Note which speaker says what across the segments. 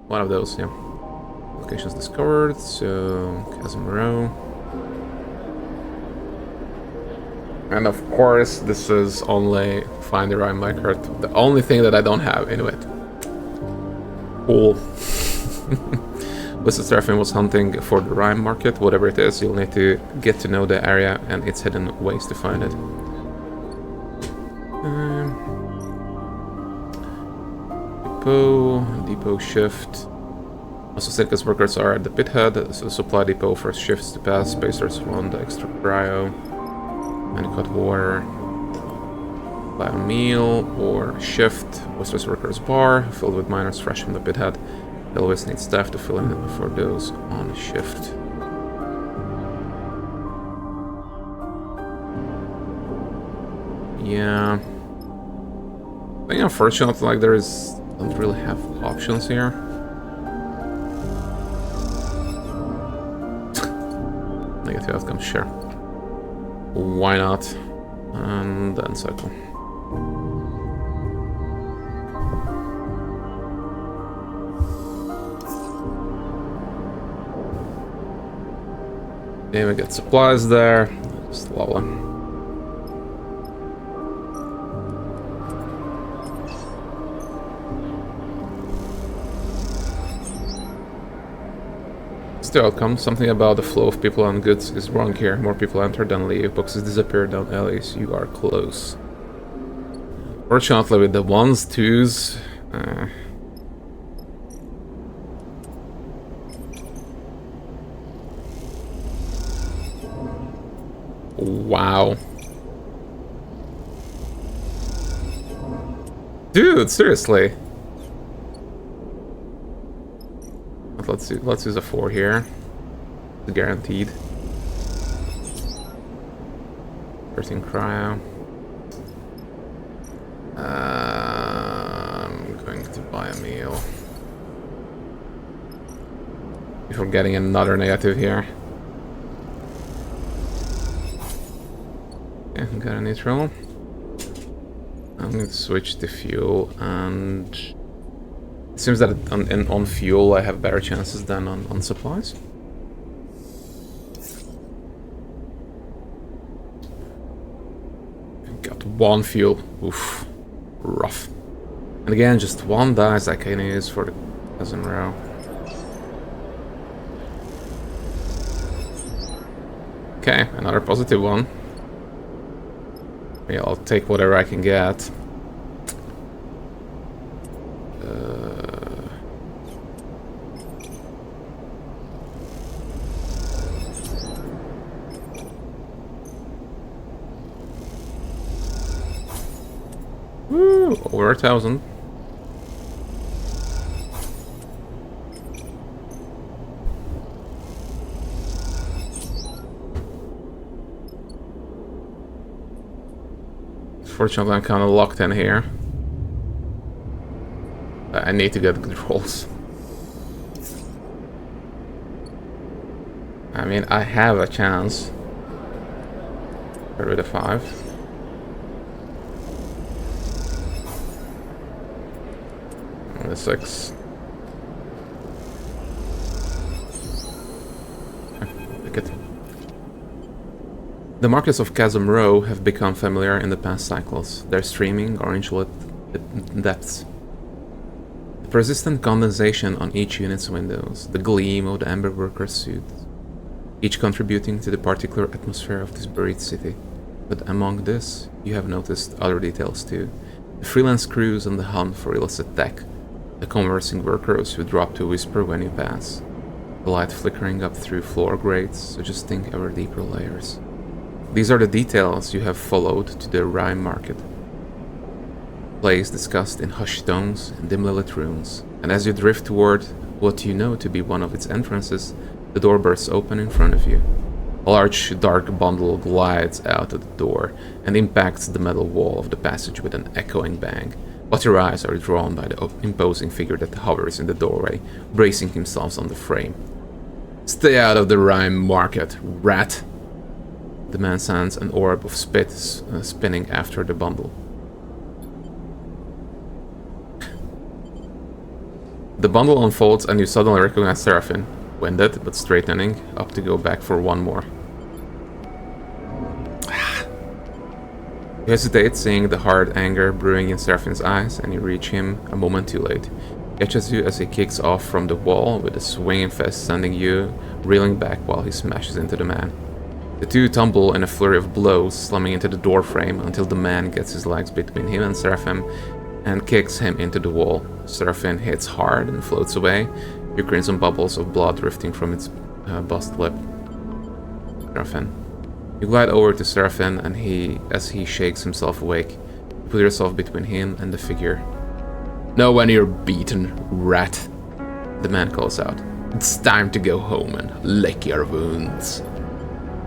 Speaker 1: One of those, yeah. Locations discovered, so Chasm Row. And of course, this is only find the Rime card. The only thing that I don't have in it. Cool. Mr. Seraphim was hunting for the Rime market. Whatever it is, you'll need to get to know the area and its hidden ways to find it. Depot shift. Also, Circus workers are at the Pithead, so supply depot for shifts to pass. Spacers want the extra cryo. Manicut water. Buy a meal or shift. Westeros workers bar filled with miners fresh from the Pithead. They always need staff to fill in for those on shift. Yeah. I think unfortunately, like don't really have options here. Negative outcome, sure. Why not? And then cycle. Okay, we get supplies there. Just lovely. The outcome. Something about the flow of people and goods is wrong here. More people enter than leave. Boxes disappear down alleys. You are close. Fortunately, with the ones, twos... Wow. Dude, seriously. Let's use a 4 here. It's guaranteed. 13 cryo. I'm going to buy a meal. Before getting another negative here. Okay, got a neutral. I'm going to switch to fuel and... It seems that on fuel I have better chances than on supplies. Got one fuel. Oof. Rough. And again, just one dice I can use for the Chasm Row. Okay, another positive one. Yeah, I'll take whatever I can get. Woo, over 1,000. Fortunately, I'm kind of locked in here. I need to get good rolls. I mean, I have a chance. Get rid of 5. And the 6. Pick it. The markets of Chasm Row have become familiar in the past cycles. Their streaming, orange-lit depths. The persistent condensation on each unit's windows, the gleam of the amber worker's suits, each contributing to the particular atmosphere of this buried city. But among this, you have noticed other details too. The freelance crews on the hunt for illicit tech, the conversing workers who drop to whisper when you pass, the light flickering up through floor grates, suggesting ever deeper layers. These are the details you have followed to the Rime market. Place discussed in hushed tones and dimly lit rooms, and as you drift toward what you know to be one of its entrances, the door bursts open in front of you. A large, dark bundle glides out of the door and impacts the metal wall of the passage with an echoing bang, but your eyes are drawn by the imposing figure that hovers in the doorway, bracing himself on the frame. "Stay out of the Rime market, rat!" The man sends an orb of spit spinning after the bundle. The bundle unfolds and you suddenly recognize Seraphine, winded but straightening, up to go back for one more. You hesitate, seeing the hard anger brewing in Seraphine's eyes, and you reach him a moment too late. He catches you as he kicks off from the wall with a swinging fist, sending you reeling back while he smashes into the man. The two tumble in a flurry of blows, slamming into the door frame until the man gets his legs between him and Seraphine and kicks him into the wall. Seraphine hits hard and floats away, your crimson bubbles of blood drifting from its bust lip. Seraphine. You glide over to Seraphine, and as he shakes himself awake, you put yourself between him and the figure. "Know when you're beaten, rat," the man calls out. "It's time to go home and lick your wounds."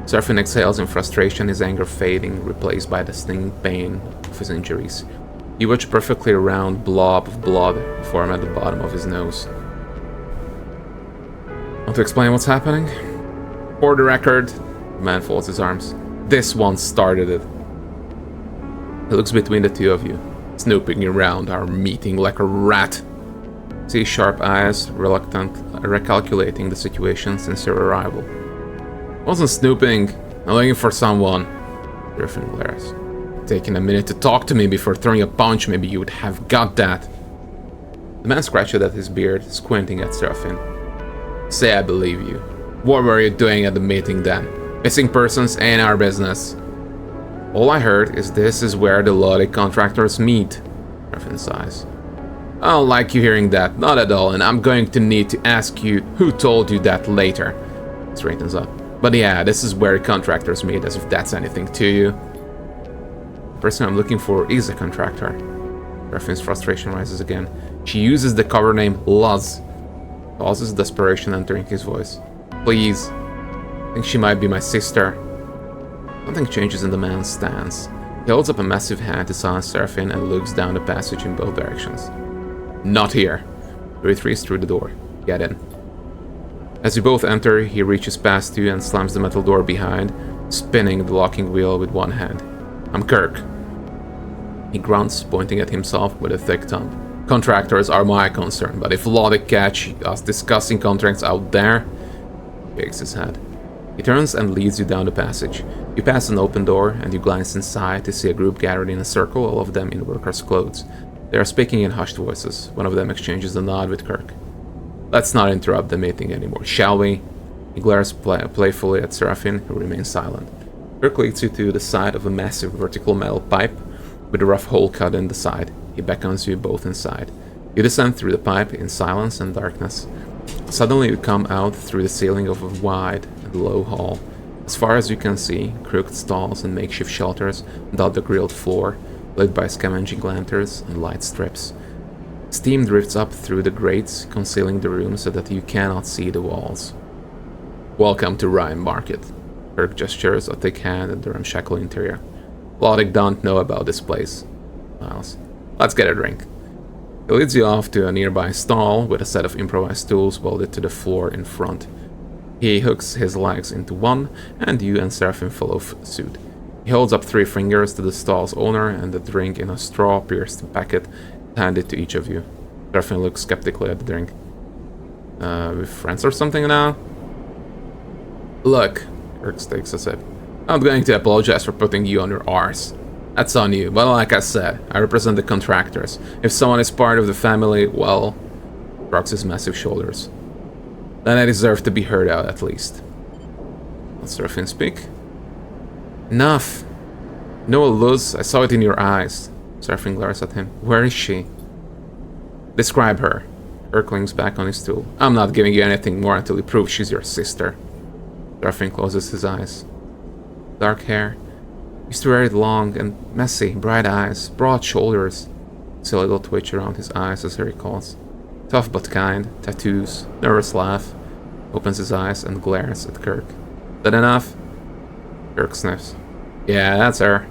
Speaker 1: Seraphine exhales in frustration, his anger fading, replaced by the stinging pain of his injuries. You watch a perfectly round blob of blood form at the bottom of his nose. Want to explain what's happening? For the record, the man folds his arms. This one started it. He looks between the two of you, snooping around our meeting like a rat. See sharp eyes, recalculating the situation since your arrival. Wasn't snooping. I'm looking for someone. Griffin glares. Taking a minute to talk to me before throwing a punch, maybe you would have got that. The man scratches at his beard, squinting at Seraphine. Say I believe you. What were you doing at the meeting then? Missing persons ain't our business. All I heard is this is where the Lodic contractors meet. Seraphine sighs. I don't like you hearing that, not at all, and I'm going to need to ask you who told you that later. He straightens up. But yeah, this is where the contractors meet, as if that's anything to you. The person I'm looking for is a contractor. Seraphine's frustration rises again. She uses the cover name Luz. Pauses, desperation entering his voice. Please. I think she might be my sister. Something changes in the man's stance. He holds up a massive hand to silence Seraphine and looks down the passage in both directions. Not here. He retreats through the door. Get in. As you both enter, he reaches past you and slams the metal door behind, spinning the locking wheel with one hand. I'm Kirk. He grunts, pointing at himself with a thick thumb. Contractors are my concern, but if Lodic catch us discussing contracts out there... He shakes his head. He turns and leads you down the passage. You pass an open door, and you glance inside to see a group gathered in a circle, all of them in workers' clothes. They are speaking in hushed voices. One of them exchanges a nod with Kirk. Let's not interrupt the meeting anymore, shall we? He glares playfully at Seraphine, who remains silent. Kirk leads you to the side of a massive vertical metal pipe with a rough hole cut in the side. He beckons you both inside. You descend through the pipe in silence and darkness. Suddenly you come out through the ceiling of a wide and low hall. As far as you can see, crooked stalls and makeshift shelters dot the grilled floor, lit by scavenging lanterns and light strips. Steam drifts up through the grates, concealing the room so that you cannot see the walls. Welcome to Rime Market. Kirk gestures a thick hand at the ramshackle interior. Lodic don't know about this place. Miles. Let's get a drink. He leads you off to a nearby stall with a set of improvised stools welded to the floor in front. He hooks his legs into one, and you and Seraphine follow suit. He holds up 3 fingers to the stall's owner, and the drink in a straw-pierced packet handed to each of you. Seraphine looks skeptically at the drink. We friends or something now? Look, Kirk takes a sip. I'm not going to apologize for putting you on your arse. That's on you, but like I said, I represent the contractors. If someone is part of the family, well... Shrugs his massive shoulders. Then I deserve to be heard out at least. Let Seraphine speak. Enough. No, Luz, I saw it in your eyes. Seraphine glares at him. Where is she? Describe her. Kirk leans back on his stool. I'm not giving you anything more until you prove she's your sister. Seraphine closes his eyes. Dark hair. Used to wear it long and messy, bright eyes, broad shoulders. See a little twitch around his eyes as he recalls. Tough but kind, tattoos, nervous laugh. Opens his eyes and glares at Kirk. That enough? Kirk sniffs. Yeah, that's her.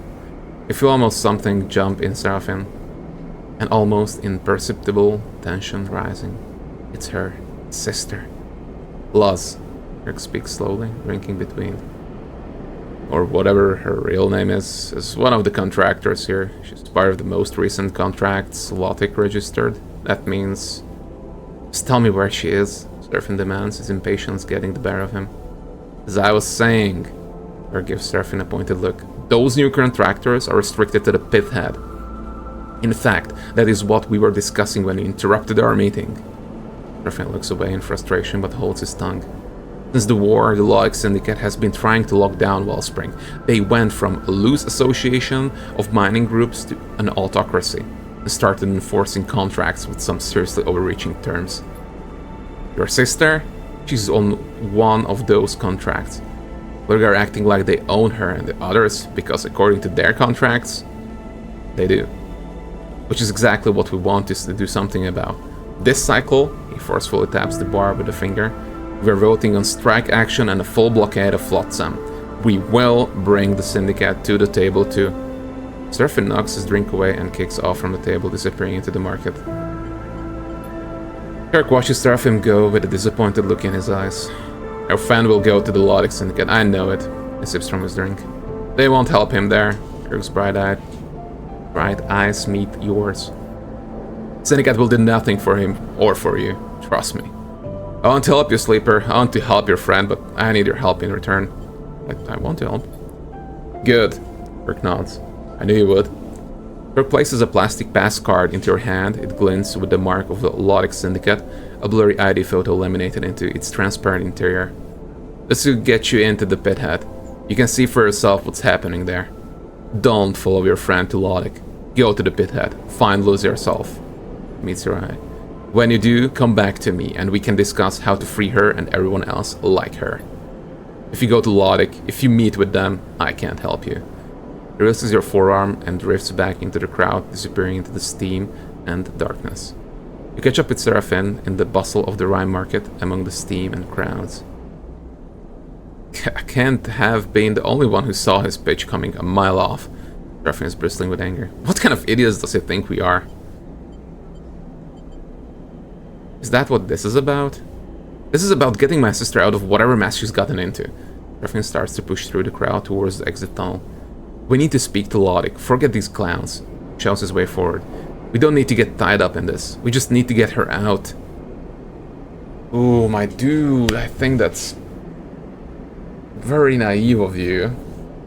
Speaker 1: You feel almost something jump in Seraphine. An almost imperceptible tension rising. It's her sister. Luz. Kirk speaks slowly, drinking between. Or whatever her real name is one of the contractors here. She's part of the most recent contracts Lodic registered. That means Just tell me where she is, Seraphim demands, his impatience getting the better of him. As I was saying, Her gives Seraphim a pointed look. Those new contractors are restricted to the Pithead. In fact, that is what we were discussing when we interrupted our meeting. Seraphim looks away in frustration but holds his tongue. Since the war, the Logic Syndicate has been trying to lock down Wellspring. They went from a loose association of mining groups to an autocracy, and started enforcing contracts with some seriously overreaching terms. Your sister? She's on one of those contracts. But they're acting like they own her and the others, because according to their contracts, they do. Which is exactly what we want is to do something about. This cycle, he forcefully taps the bar with a finger, we're voting on strike action and a full blockade of Flotsam. We will bring the Syndicate to the table too. Seraphim knocks his drink away and kicks off from the table, disappearing into the market. Kirk watches Seraphim go with a disappointed look in his eyes. Our friend will go to the Logic Syndicate, I know it. He sips from his drink. They won't help him there. Kirk's bright eyes meet yours. Syndicate will do nothing for him or for you. Trust me. I want to help you, Sleeper. I want to help your friend, but I need your help in return. I want to help. Good. Kirk nods. I knew you would. Kirk places a plastic pass card into your hand. It glints with the mark of the Logic Syndicate, a blurry ID photo laminated into its transparent interior. This will get you into the Pithead. You can see for yourself what's happening there. Don't follow your friend to Logic. Go to the Pithead. Find Luz yourself. Meets your eye. When you do, come back to me, and we can discuss how to free her and everyone else like her. If you go to Logic, if you meet with them, I can't help you. He releases your forearm and drifts back into the crowd, disappearing into the steam and darkness. You catch up with Seraphim in the bustle of the Rime market among the steam and crowds. I can't have been the only one who saw his pitch coming a mile off. Seraphim is bristling with anger. What kind of idiots does he think we are? Is that what this is about? This is about getting my sister out of whatever mess she's gotten into. Seraphim starts to push through the crowd towards the exit tunnel. We need to speak to Logic. Forget these clowns. He shoves his way forward. We don't need to get tied up in this. We just need to get her out. Oh, my dude. I think that's very naive of you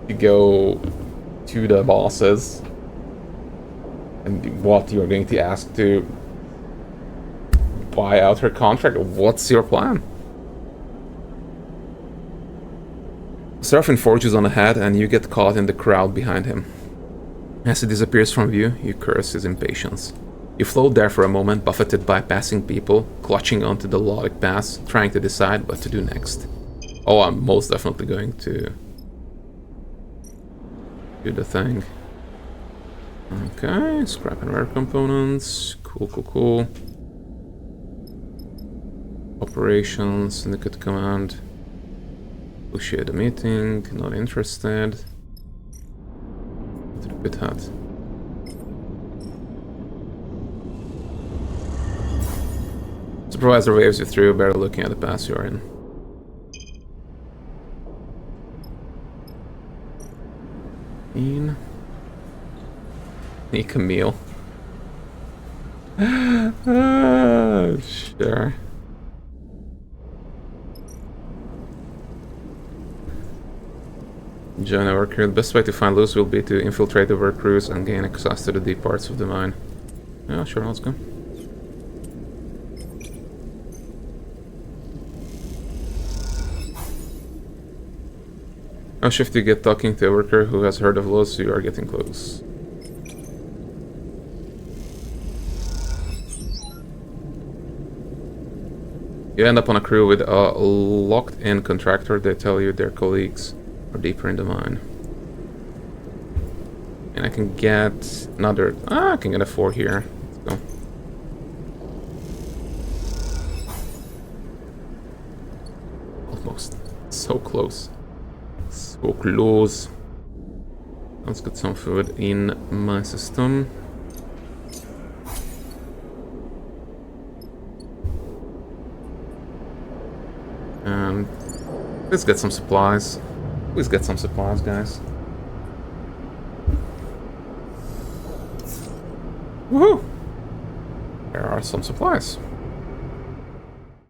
Speaker 1: to go to the bosses and what you're going to ask to buy out her contract. What's your plan? Seraphim forges on ahead and you get caught in the crowd behind him. As he disappears from view, you curse his impatience. You float there for a moment, buffeted by passing people, clutching onto the Logic pass, trying to decide what to do next. Oh, I'm most definitely going to do the thing. Okay, scrap and rare components. Cool. Operations, Syndicate Command. Negotiate a meeting, not interested. To the Pithead. Supervisor waves you through, barely looking at the pass you're in. Sneak a meal. Sure. Join our crew. The best way to find Luz will be to infiltrate the work crews and gain access to the deep parts of the mine. Yeah, sure, let's go. I'll shift you get talking to a worker who has heard of Luz, so you are getting close. You end up on a crew with a locked-in contractor. They tell you their colleagues are deeper in the mine. And I can get another... I can get a 4 here. Let's go. Almost. So close. So close. Let's get some food in my system. And let's get some supplies. Please get some supplies, guys. Woohoo! There are some supplies.